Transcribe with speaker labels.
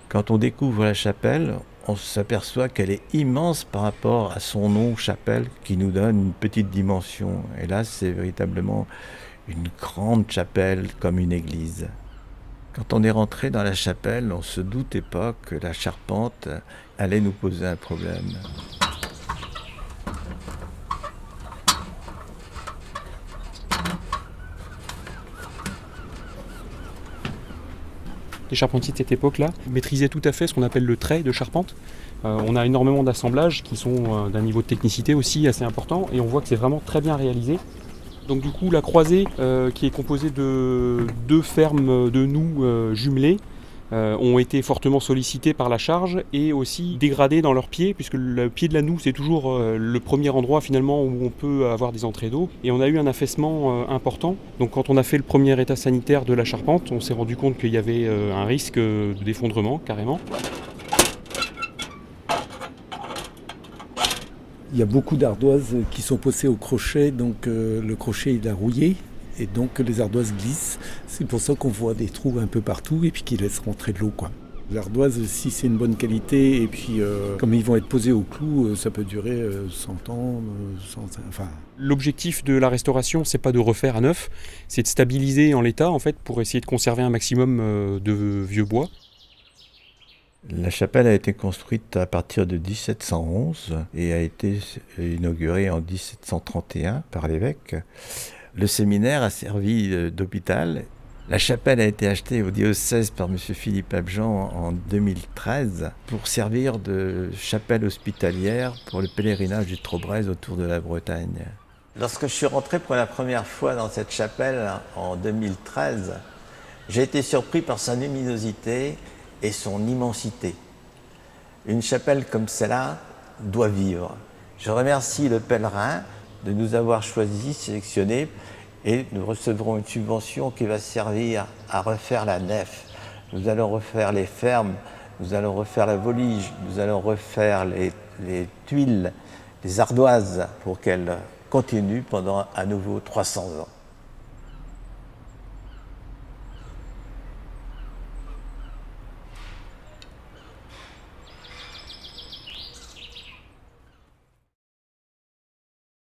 Speaker 1: Quand on découvre la chapelle, on s'aperçoit qu'elle est immense par rapport à son nom chapelle qui nous donne une petite dimension. Et là, c'est véritablement une grande chapelle comme une église. Quand on est rentré dans la chapelle, on ne se doutait pas que la charpente allait nous poser un problème.
Speaker 2: Les charpentiers de cette époque-là maîtrisaient tout à fait ce qu'on appelle le trait de charpente. On a énormément d'assemblages qui sont d'un niveau de technicité aussi assez important et on voit que c'est vraiment très bien réalisé. Donc du coup la croisée qui est composée de deux fermes de noues jumelées ont été fortement sollicitées par la charge et aussi dégradées dans leurs pieds, puisque le pied de la noue c'est toujours le premier endroit finalement où on peut avoir des entrées d'eau. Et on a eu un affaissement important. Donc quand on a fait le premier état sanitaire de la charpente, on s'est rendu compte qu'il y avait un risque d'effondrement carrément.
Speaker 3: Il y a beaucoup d'ardoises qui sont posées au crochet, donc le crochet il a rouillé et donc les ardoises glissent. C'est pour ça qu'on voit des trous un peu partout et puis qui laissent rentrer de l'eau, quoi. L'ardoise, si c'est une bonne qualité et puis comme ils vont être posés au clou, ça peut durer 100 ans, enfin.
Speaker 2: L'objectif de la restauration, c'est pas de refaire à neuf, c'est de stabiliser en l'état en fait pour essayer de conserver un maximum de vieux bois.
Speaker 1: La chapelle a été construite à partir de 1711 et a été inaugurée en 1731 par l'évêque. Le séminaire a servi d'hôpital. La chapelle a été achetée au diocèse par M. Philippe Abjean en 2013 pour servir de chapelle hospitalière pour le pèlerinage du Trobrez autour de la Bretagne. Lorsque je suis rentré pour la première fois dans cette chapelle en 2013, j'ai été surpris par sa luminosité et son immensité. Une chapelle comme celle-là doit vivre. Je remercie le pèlerin de nous avoir choisis, sélectionnés, et nous recevrons une subvention qui va servir à refaire la nef. Nous allons refaire les fermes, nous allons refaire la volige, nous allons refaire les tuiles, les ardoises pour qu'elles continuent pendant à nouveau 300 ans.